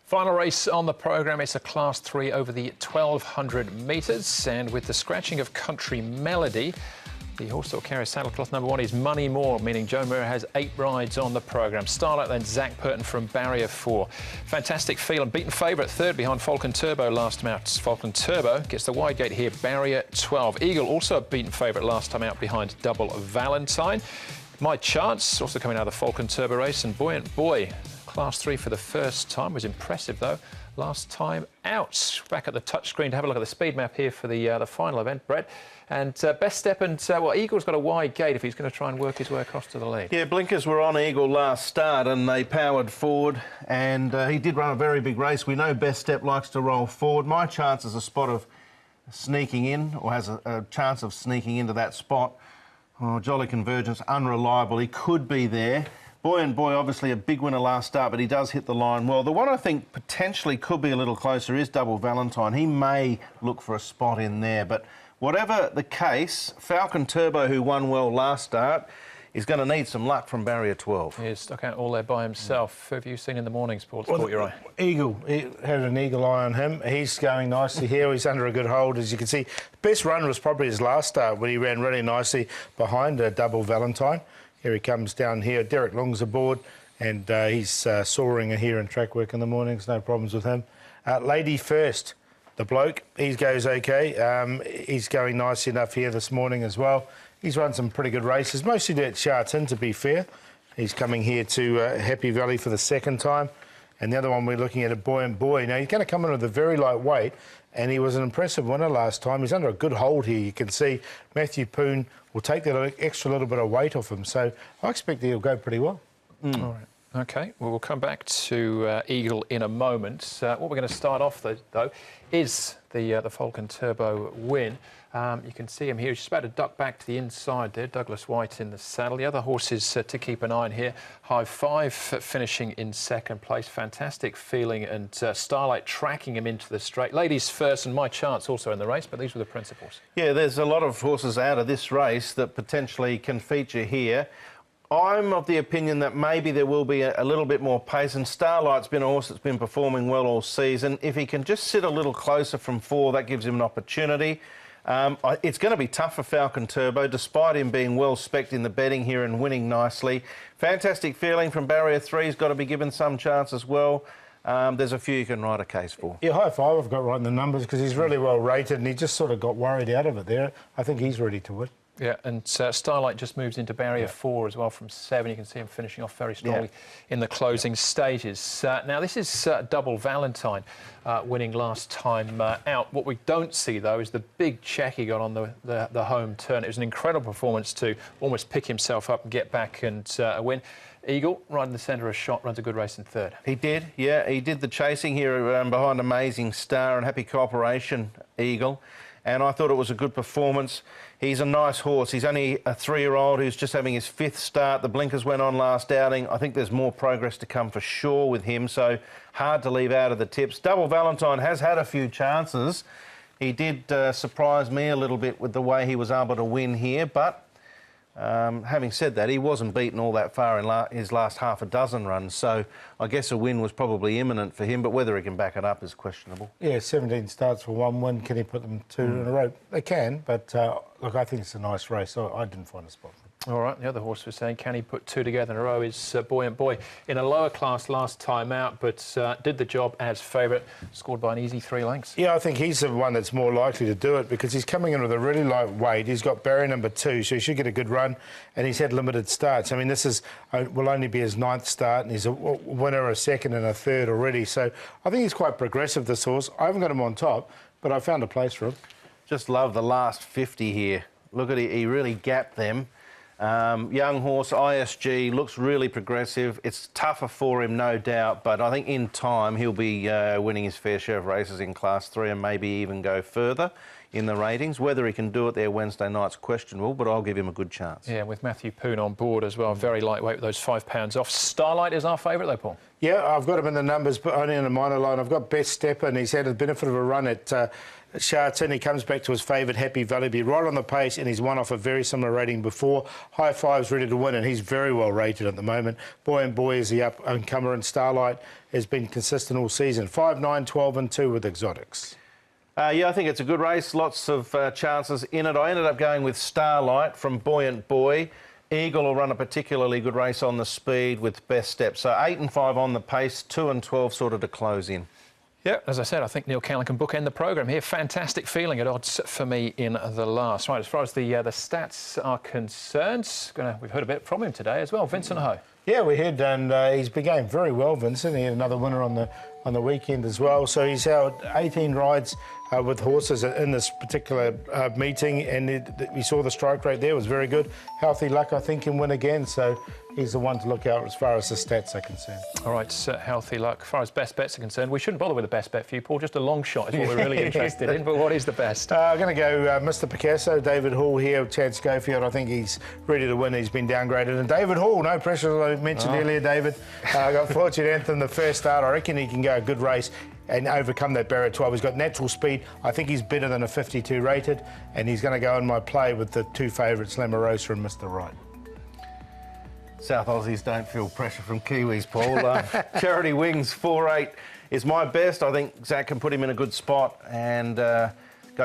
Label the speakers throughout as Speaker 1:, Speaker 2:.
Speaker 1: Final race on the programme. It's a Class 3 over the 1,200 metres, and with the scratching of Country Melody, the horse that will carry saddlecloth number 1 is Money More, meaning Joe Murray has 8 rides on the programme. Starlight, then Zach Purton from Barrier 4. Fantastic feel and beaten favourite, third behind Falcon Turbo last time out. Falcon Turbo gets the wide gate here, Barrier 12. Eagle also a beaten favourite last time out behind Double Valentine. My Chance also coming out of the Falcon Turbo race, and Buoyant Boy, Class 3 for the first time, was impressive though last time out. Back at the touchscreen to have a look at the speed map here for the final event, Brett. And Best Step and, well, Eagle's got a wide gate if he's going to try and work his way across to the lead. Yeah, blinkers were on Eagle last start and they powered forward, and he did run a very big race. We know Best Step likes to roll forward. My Chance is a spot of sneaking in, or has a chance of sneaking into that spot. Oh, Jolly Convergence, unreliable. He could be there. Buoyant Boy, obviously a big winner last start, but he does hit the line well. The one I think potentially could be a little closer is Double Valentine. He may look for a spot in there, but whatever the case, Falcon Turbo, who won well last start, is going to need some luck from Barrier 12. He's stuck out all there by himself. Who have you seen in the morning, Sports? Caught your eye?
Speaker 2: Eagle. He had an eagle eye on him. He's going nicely here. He's under a good hold, as you can see. Best run was probably his last start, when he ran really nicely behind Double Valentine. Here he comes down here. Derek Long's aboard, and he's soaring here in track work in the mornings. No problems with him. Lady First, the bloke, he goes okay. He's going nice enough here this morning as well. He's run some pretty good races, mostly at Charlton, to be fair. He's coming here to Happy Valley for the second time. And the other one we're looking at, a Buoyant Boy. Now, he's going to come in with a very light weight, and he was an impressive winner last time. He's under a good hold here. You can see Matthew Poon will take that extra little bit of weight off him. So I expect he'll go pretty well.
Speaker 1: All right. OK, well, we'll come back to Eagle in a moment. What we're going to start off, though, is the Falcon Turbo win. You can see him here. He's just about to duck back to the inside there. Douglas White in the saddle. The other horses to keep an eye on here. High Five finishing in second place. Fantastic feeling, and Starlight tracking him into the straight. Ladies First and My Chance also in the race, but these were the principals. Yeah, there's a lot of horses out of this race that potentially can feature here. I'm of the opinion that maybe there will be a little bit more pace, and Starlight's been a horse that's been performing well all season. If he can just sit a little closer from 4, that gives him an opportunity. It's going to be tough for Falcon Turbo, despite him being well specced in the betting here and winning nicely. Fantastic feeling from Barrier 3. He's got to be given some chance as well. There's a few you can write a case for. Yeah, High Five I've got right in the numbers because he's really well rated, and he just sort of got worried out of it there. I think he's ready to win. Yeah, and Starlight just moves into Barrier 4 as well from 7. You can see him finishing off very strongly in the closing stages. Now, this is Double Valentine winning last time out. What we don't see, though, is the big check he got on the home turn. It was an incredible performance to almost pick himself up and get back and win. Eagle, right in the centre of a shot, runs a good race in third. He did, yeah. He did the chasing here behind Amazing Star and Happy Cooperation, Eagle. And I thought it was a good performance. He's a nice horse. He's only a 3-year-old who's just having his 5th start. The blinkers went on last outing. I think there's more progress to come for sure with him, so hard to leave out of the tips. Double Valentine has had a few chances. He did surprise me a little bit with the way he was able to win here, but having said that, he wasn't beaten all that far in his last half a dozen runs, so I guess a win was probably imminent for him, but whether he can back it up is questionable. Yeah, 17 starts for 1 win. Can he put them 2 in a row? They can, but look, I think it's a nice race, so I didn't find a spot for him. All right, the other horse was saying, can he put 2 together in a row, is Buoyant Boy. In a lower class last time out, but did the job as favourite, scored by an easy 3 lengths. Yeah, I think he's the one that's more likely to do it because he's coming in with a really light weight. He's got barrier number 2, so he should get a good run, and he's had limited starts. I mean, this will only be his 9th start, and he's a winner, a 2nd and a 3rd already. So I think he's quite progressive, this horse. I haven't got him on top, but I found a place for him. Just love the last 50 here. Look at it, he really gapped them. Young horse, ISG, looks really progressive. It's tougher for him, no doubt, but I think in time he'll be winning his fair share of races in Class 3 and maybe even go further.
Speaker 3: in the ratings. Whether he can do it there Wednesday night's questionable, but I'll give him a good chance.
Speaker 1: Yeah, with Matthew Poon on board as well, very lightweight with those £5 off. Starlight is our favourite though, Paul.
Speaker 2: Yeah, I've got him in the numbers, but only in the minor line. I've got Best Stepper, and he's had a benefit of a run at Sharton. He comes back to his favourite Happy Valley, be right on the pace, and he's won off a very similar rating before. High Five's ready to win, and he's very well rated at the moment. Boy and Boy is the up-and-comer, and Starlight has been consistent all season. 5, 9, 12 and 2 with exotics.
Speaker 3: Yeah, I think it's a good race. Lots of chances in it. I ended up going with Starlight from Buoyant Boy. Eagle will run a particularly good race on the speed with Best Step. So 8 and 5 on the pace, 2 and 12 sort of to close in.
Speaker 1: Yeah, as I said, I think Neil Callan can bookend the programme here. Fantastic feeling at odds for me in the last. Right, as far as the stats are concerned, we've heard a bit from him today as well. Vincent Ho.
Speaker 2: Yeah, we heard, and he's been going very well, Vincent. He had another winner on the weekend as well. So he's held 18 rides with horses in this particular meeting, and we saw the strike rate there was very good. Healthy Luck, I think, can win again. So he's the one to look out as far as the stats are concerned.
Speaker 1: All right, Healthy Luck. As far as best bets are concerned, we shouldn't bother with the best bet for you, Paul. Just a long shot is what we're really interested in. But what is the best?
Speaker 2: I'm going to go Mr. Picasso, David Hall here, Chad Schofield. I think he's ready to win. He's been downgraded. And David Hall, no pressure, as I mentioned earlier, David. Got Fortune Anthem, the first start. I reckon he can go a good race and overcome that barrier 12. He's got natural speed. I think he's better than a 52 rated. And he's going to go in my play with the two favourites, Lamarosa and Mr. Right.
Speaker 3: South Aussies don't feel pressure from Kiwis, Paul. Charity Wings 4-8 is my best. I think Zach can put him in a good spot and go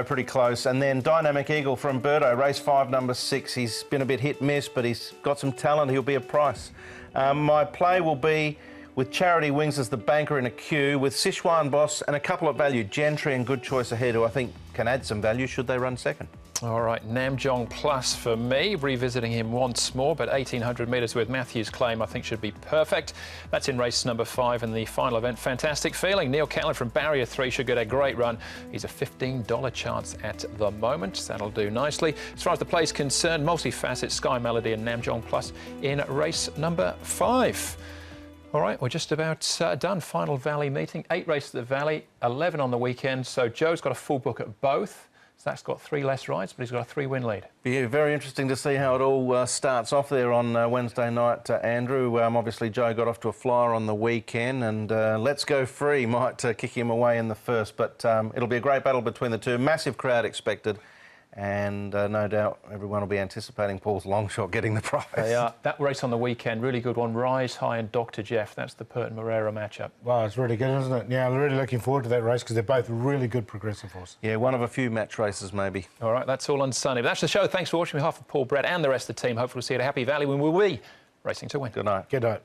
Speaker 3: pretty close. And then Dynamic Eagle from Birdo, race 5, number 6. He's been a bit hit-miss, but he's got some talent. He'll be a price. My play will be with Charity Wings as the banker in a queue, with Sichuan Boss and a couple of value, Gentry and Good Choice Ahead, who I think can add some value should they run second.
Speaker 1: All right, Namjong Plus for me, revisiting him once more, but 1,800 metres with Matthew's Claim I think should be perfect. That's in race number 5 in the final event. Fantastic feeling. Neil Callan from Barrier 3 should get a great run. He's a $15 chance at the moment. That'll do nicely. As far as the play's concerned, multifaceted, Sky Melody and Namjong Plus in race number 5. All right, we're just about done. Final Valley meeting. 8 races at the Valley, 11 on the weekend. So Joe's got a full book at both. Zach's got 3 less rides, but he's got a 3-win lead.
Speaker 3: Yeah, very interesting to see how it all starts off there on Wednesday night, Andrew. Obviously, Joe got off to a flyer on the weekend, and Let's Go Free might kick him away in the first. But it'll be a great battle between the two. Massive crowd expected. And no doubt everyone will be anticipating Paul's long shot getting the prize.
Speaker 1: They are. That race on the weekend, really good one. Rise High and Dr. Jeff. That's the Pert and Moreira matchup.
Speaker 2: Wow, it's really good, isn't it? Yeah, I'm really looking forward to that race because they're both really good progressive horses.
Speaker 3: Yeah, one of a few match races maybe.
Speaker 1: All right, that's all on Sunday. But that's the show. Thanks for watching. On behalf of Paul, Brad and the rest of the team, hopefully we'll see you at Happy Valley when we'll be racing to win.
Speaker 3: Good night.
Speaker 2: Good night.